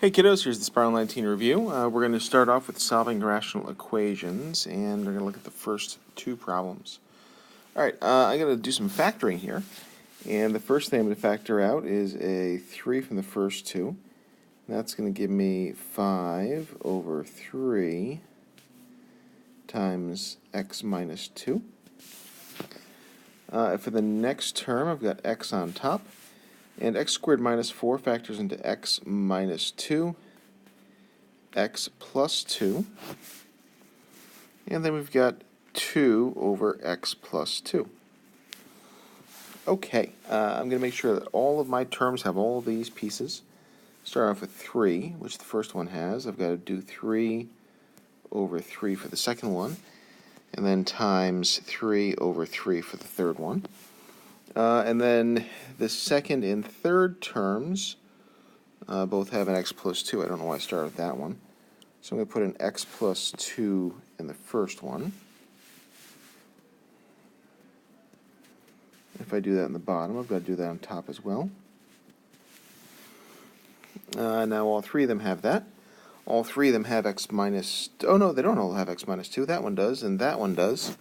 Hey kiddos, here's the Spiral 19 review. We're going to start off with solving rational equations, and we're going to look at the first two problems. Alright, I'm going to do some factoring here, and the first thing I'm going to factor out is a 3 from the first two. That's going to give me 5 over 3 times x minus 2. For the next term, I've got x on top. And x squared minus 4 factors into x minus 2, x plus 2, and then we've got 2 over x plus 2. Okay, I'm going to make sure that all of my terms have all of these pieces. Start off with 3, which the first one has. I've got to do 3 over 3 for the second one, and then times 3 over 3 for the third one. And then the second and third terms both have an x plus 2. I don't know why I started with that one. So I'm going to put an x plus 2 in the first one. If I do that in the bottom, I've got to do that on top as well. Now all three of them have that. All three of them have x minus... Oh, no, they don't all have x minus 2. That one does, and that one does.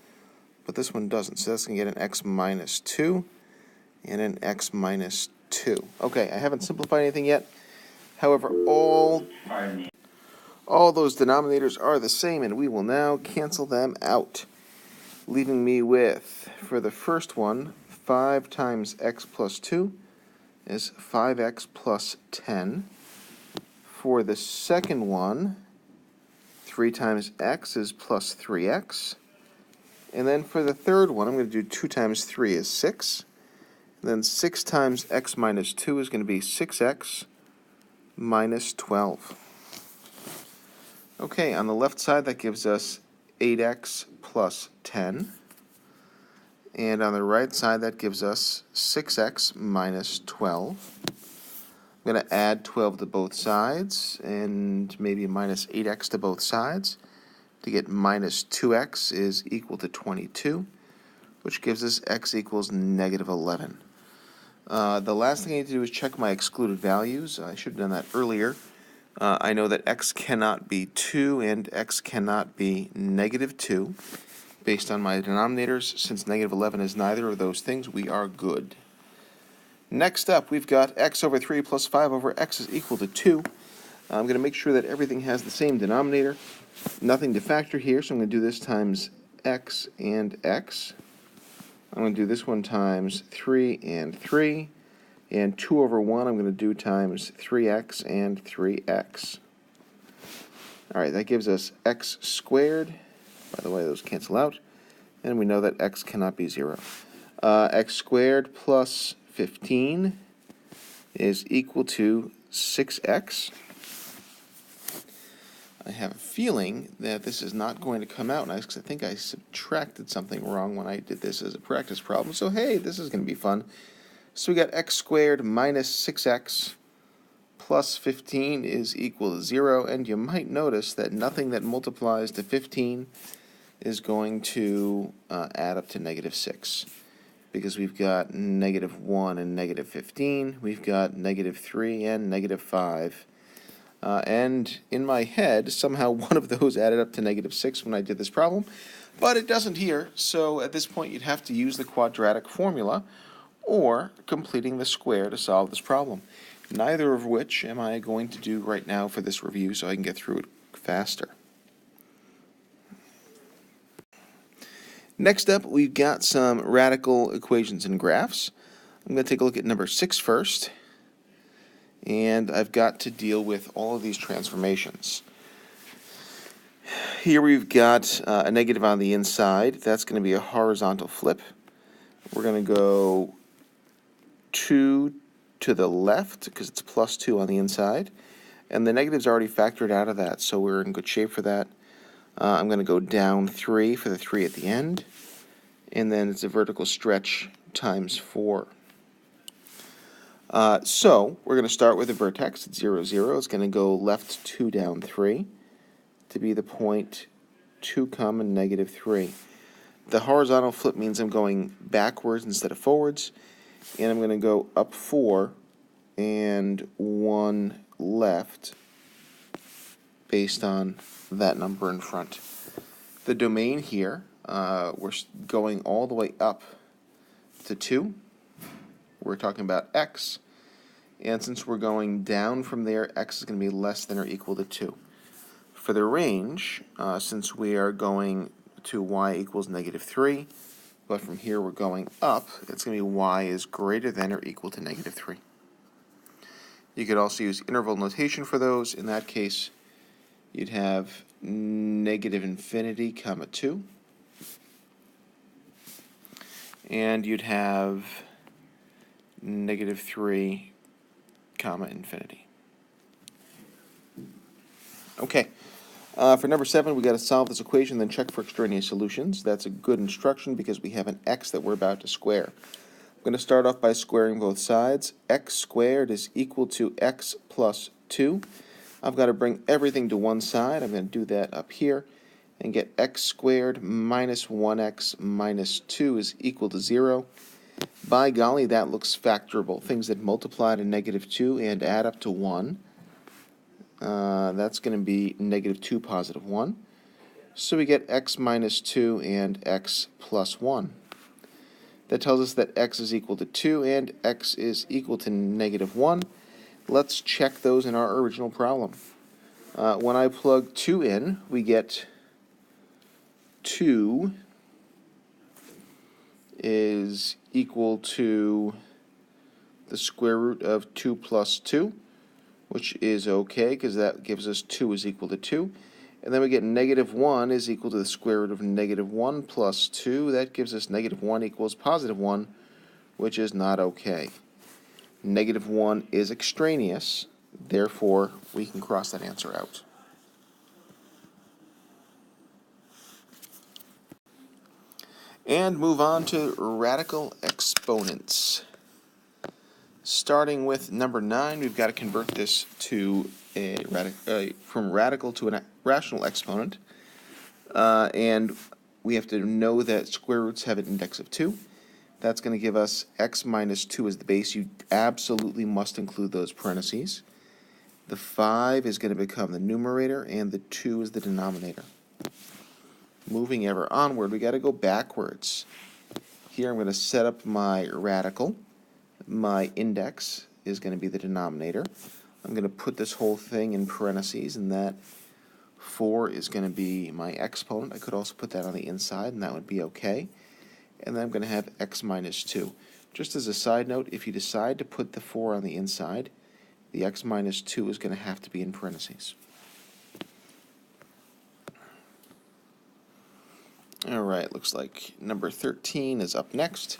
But this one doesn't. So that's going to get an x minus 2. And an x minus 2. Okay, I haven't simplified anything yet. However, all those denominators are the same, and we will now cancel them out, leaving me with, for the first one, 5 times x plus 2 is 5x plus 10. For the second one, 3 times x is plus 3x. And then for the third one, I'm going to do 2 times 3 is 6. Then 6 times x minus 2 is going to be 6x minus 12. Okay, on the left side that gives us 8x plus 10. And on the right side that gives us 6x minus 12. I'm going to add 12 to both sides and maybe minus 8x to both sides to get minus 2x is equal to 22, which gives us x equals negative 11. The last thing I need to do is check my excluded values. I should have done that earlier. I know that x cannot be 2 and x cannot be negative 2. Based on my denominators, since negative 11 is neither of those things, we are good. Next up, we've got x over 3 plus 5 over x is equal to 2. I'm going to make sure that everything has the same denominator. Nothing to factor here, so I'm going to do this times x and x. I'm going to do this one times 3 and 3. And 2 over 1 I'm going to do times 3x and 3x. Alright, that gives us x squared. By the way, those cancel out. And we know that x cannot be 0. X squared plus 15 is equal to 6x. I have a feeling that this is not going to come out nice because I think I subtracted something wrong when I did this as a practice problem. So hey, this is going to be fun. So we got x squared minus 6x plus 15 is equal to 0. And you might notice that nothing that multiplies to 15 is going to add up to negative 6. Because we've got negative 1 and negative 15. We've got negative 3 and negative 5. And in my head, somehow one of those added up to negative 6 when I did this problem, but it doesn't here, so at this point you'd have to use the quadratic formula or completing the square to solve this problem, neither of which am I going to do right now for this review so I can get through it faster. Next up, we've got some radical equations and graphs. I'm going to take a look at number 6 first. And I've got to deal with all of these transformations. Here we've got a negative on the inside. That's going to be a horizontal flip. We're going to go 2 to the left because it's plus 2 on the inside. And the negative's already factored out of that, so we're in good shape for that. I'm going to go down 3 for the 3 at the end. And then it's a vertical stretch times 4. So we're going to start with a vertex at 0, 0. It's going to go left 2 down 3 to be the point 2, negative 3. The horizontal flip means I'm going backwards instead of forwards, and I'm going to go up 4 and 1 left based on that number in front. The domain here, we're going all the way up to 2. We're talking about x. And since we're going down from there, x is going to be less than or equal to 2. For the range, since we are going to y equals -3, but from here we're going up, it's going to be y is greater than or equal to -3. You could also use interval notation for those. In that case, you'd have -infinity, comma 2. And you'd have -3, comma infinity. Okay. For number 7, we've got to solve this equation, then check for extraneous solutions. That's a good instruction because we have an x that we're about to square. I'm going to start off by squaring both sides. X squared is equal to x plus 2. I've got to bring everything to one side. I'm going to do that up here and get x squared minus 1x minus 2 is equal to 0. By golly, that looks factorable. Things that multiply to -2 and add up to 1. That's going to be -2 positive 1. So we get x minus 2 and x plus 1. That tells us that x is equal to 2 and x is equal to -1. Let's check those in our original problem. When I plug 2 in, we get 2 is equal to the square root of 2 plus 2, which is okay because that gives us 2 is equal to 2. And then we get -1 is equal to the square root of -1 plus 2. That gives us -1 equals +1, which is not okay. -1 is extraneous, therefore we can cross that answer out. And move on to radical exponents. Starting with number 9, we've got to convert this to from radical to a rational exponent. And we have to know that square roots have an index of 2. That's going to give us x minus 2 as the base. You absolutely must include those parentheses. The 5 is going to become the numerator, and the 2 is the denominator. Moving ever onward, we got to go backwards. Here I'm going to set up my radical. My index is going to be the denominator. I'm going to put this whole thing in parentheses, and that 4 is going to be my exponent. I could also put that on the inside, and that would be okay. And then I'm going to have x minus 2. Just as a side note, if you decide to put the 4 on the inside, the x minus 2 is going to have to be in parentheses. Alright, looks like number 13 is up next.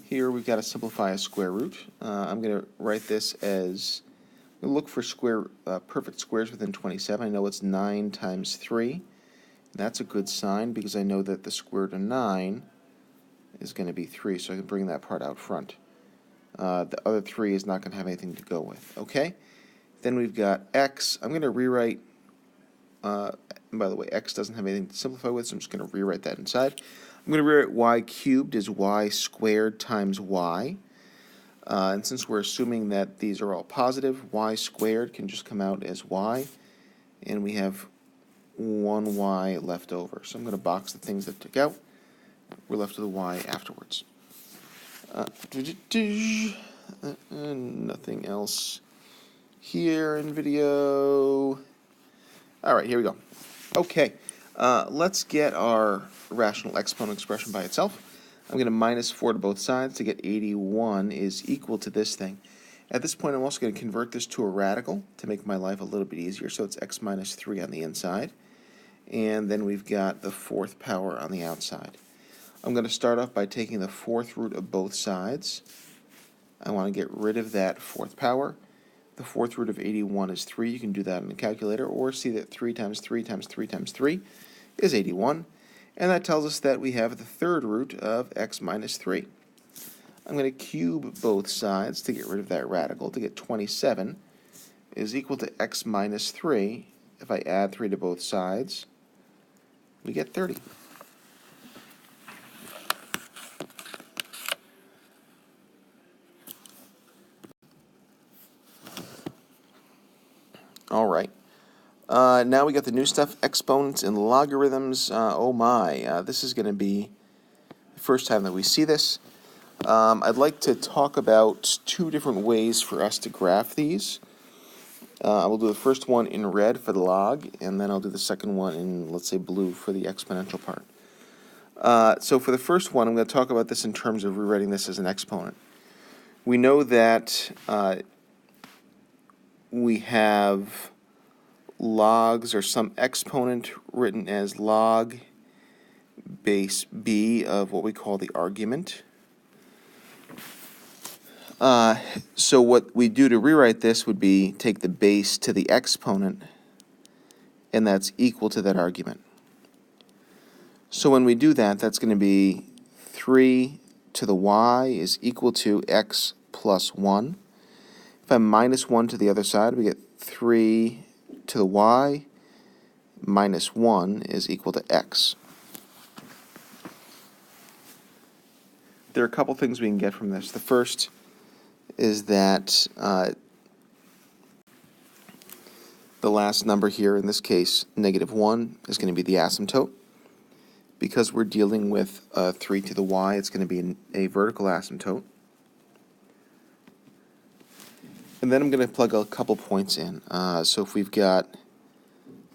Here we've got to simplify a square root. I'm going to write this as, look for perfect squares within 27. I know it's 9 times 3. That's a good sign because I know that the square root of 9 is going to be 3, so I can bring that part out front. The other 3 is not going to have anything to go with. Okay? Then we've got x. I'm going to rewrite, by the way, x doesn't have anything to simplify with, so I'm just going to rewrite that inside. I'm going to rewrite y cubed as y squared times y. And since we're assuming that these are all positive, y squared can just come out as y. And we have 1y left over. So I'm going to box the things that took out. We're left with a y afterwards. Nothing else here in video. Alright, here we go. Okay, let's get our rational exponent expression by itself. I'm going to minus 4 to both sides to get 81 is equal to this thing. At this point, I'm also going to convert this to a radical to make my life a little bit easier. So it's x minus 3 on the inside. And then we've got the 4th power on the outside. I'm going to start off by taking the 4th root of both sides. I want to get rid of that 4th power. The 4th root of 81 is 3. You can do that on the calculator, or see that 3 times 3 times 3 times 3 is 81. And that tells us that we have the 3rd root of x minus 3. I'm going to cube both sides to get rid of that radical to get 27 is equal to x minus 3. If I add 3 to both sides, we get 30. All right. Now we got the new stuff, exponents and logarithms. Oh my, this is going to be the first time that we see this. I'd like to talk about two different ways for us to graph these. I will do the first one in red for the log, and then I'll do the second one in, let's say, blue for the exponential part. So for the first one, I'm going to talk about this in terms of rewriting this as an exponent. We know that we have logs or some exponent written as log base b of what we call the argument. So what we do to rewrite this would be take the base to the exponent, and that's equal to that argument. So when we do that, that's going to be 3 to the y is equal to x plus 1. If I minus 1 to the other side, we get 3 to the y minus 1 is equal to x. There are a couple things we can get from this. The first is that the last number here, in this case, -1, is going to be the asymptote. Because we're dealing with 3 to the y, it's going to be a vertical asymptote. And then I'm going to plug a couple points in. So if we've got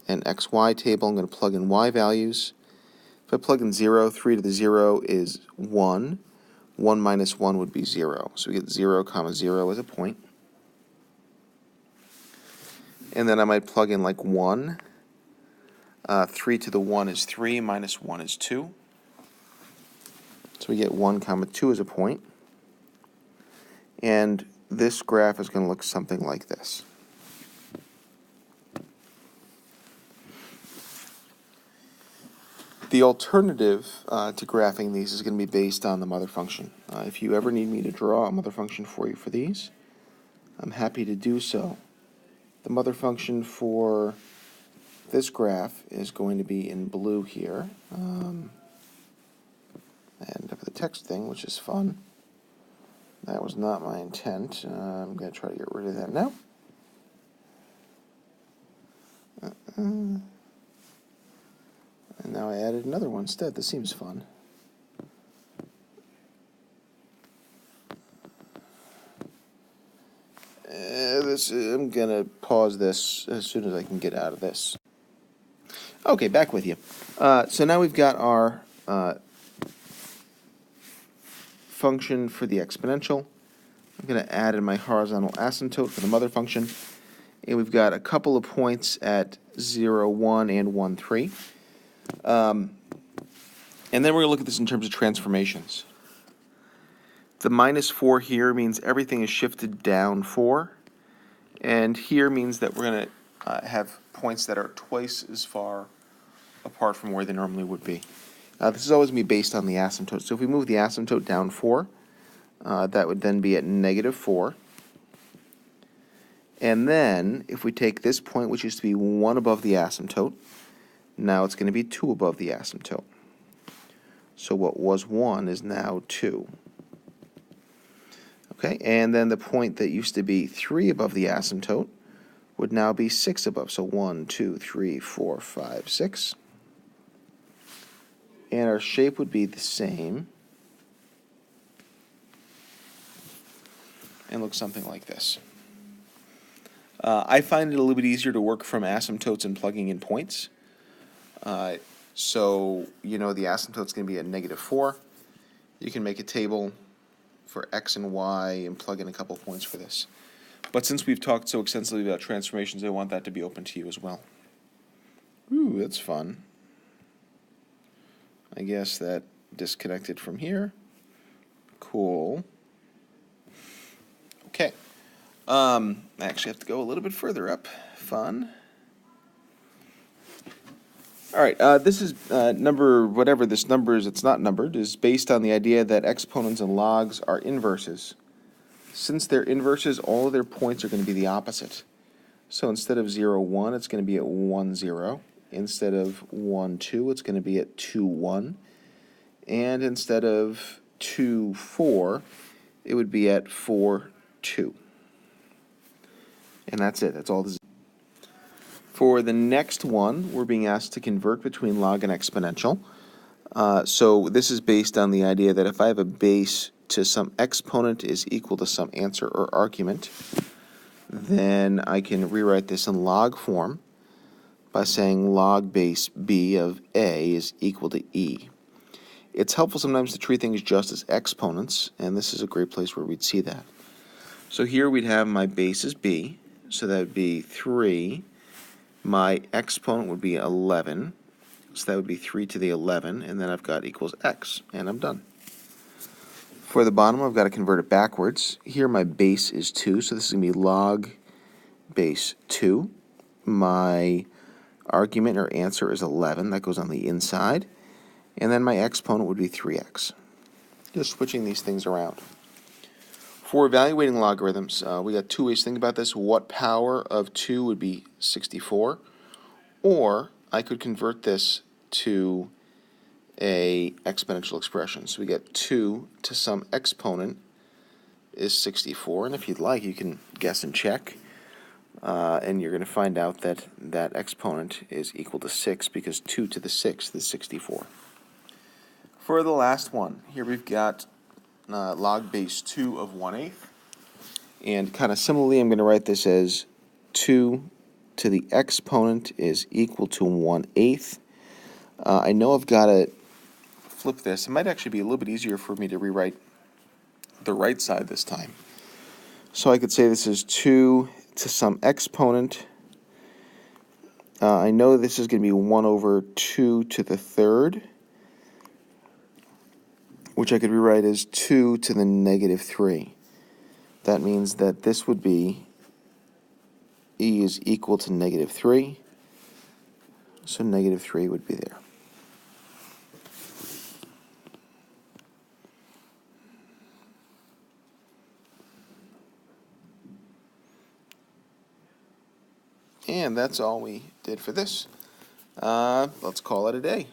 an xy table, I'm going to plug in y values. If I plug in 0, 3 to the 0 is 1. 1 minus 1 would be 0. So we get 0, 0 as a point. And then I might plug in like 1. 3 to the 1 is 3, minus 1 is 2. So we get 1, 2 as a point. And this graph is going to look something like this. The alternative to graphing these is going to be based on the mother function. If you ever need me to draw a mother function for you for these, I'm happy to do so. The mother function for this graph is going to be in blue here. And for the text thing, which is fun. That was not my intent. I'm going to try to get rid of that now. And now I added another one instead. This seems fun. I'm going to pause this as soon as I can get out of this. Okay, back with you. So now we've got our function for the exponential. I'm going to add in my horizontal asymptote for the mother function. And we've got a couple of points at 0, 1, and 1, 3. And then we're going to look at this in terms of transformations. The -4 here means everything is shifted down 4. And here means that we're going to have points that are twice as far apart from where they normally would be. This is always going to be based on the asymptote. So if we move the asymptote down 4, that would then be at -4. And then if we take this point, which used to be 1 above the asymptote, now it's going to be 2 above the asymptote. So what was 1 is now 2. Okay, and then the point that used to be 3 above the asymptote would now be 6 above. So 1, 2, 3, 4, 5, 6. And our shape would be the same and look something like this. I find it a little bit easier to work from asymptotes and plugging in points. So, you know, the asymptote's going to be at -4. You can make a table for x and y and plug in a couple points for this. But since we've talked so extensively about transformations, I want that to be open to you as well. Ooh, that's fun. I guess that disconnected from here. Cool. Okay. I actually have to go a little bit further up. Fun. All right, this is number, whatever this number is, it's not numbered, is based on the idea that exponents and logs are inverses. Since they're inverses, all of their points are going to be the opposite. So instead of 0, 1, it's going to be at 1, 0. Instead of 1, 2, it's going to be at 2, 1. And instead of 2, 4, it would be at 4, 2. And that's it. That's all this is. For the next one, we're being asked to convert between log and exponential. So this is based on the idea that if I have a base to some exponent is equal to some answer or argument, then I can rewrite this in log form by saying log base b of a is equal to e. It's helpful sometimes to treat things just as exponents, and this is a great place where we'd see that. So here we'd have my base is b, so that would be 3. My exponent would be 11, so that would be 3 to the 11, and then I've got equals x, and I'm done. For the bottom, I've got to convert it backwards. Here my base is 2, so this is going to be log base 2. My argument or answer is 11, that goes on the inside, and then my exponent would be 3x. Just switching these things around. For evaluating logarithms, we got two ways to think about this. What power of 2 would be 64? Or I could convert this to a exponential expression. So we get 2 to some exponent is 64. And if you'd like, you can guess and check. And you're going to find out that that exponent is equal to 6 because 2 to the 6th is 64. For the last one, here we've got log base 2 of 1/8. And kind of similarly, I'm going to write this as 2 to the exponent is equal to 1/8. I know I've got to flip this. It might actually be a little bit easier for me to rewrite the right side this time. So I could say this is 2 to some exponent. I know this is going to be 1 over 2 to the 3rd, which I could rewrite as 2 to the negative 3. That means that this would be e is equal to negative 3, so negative 3 would be there. And that's all we did for this. Let's call it a day.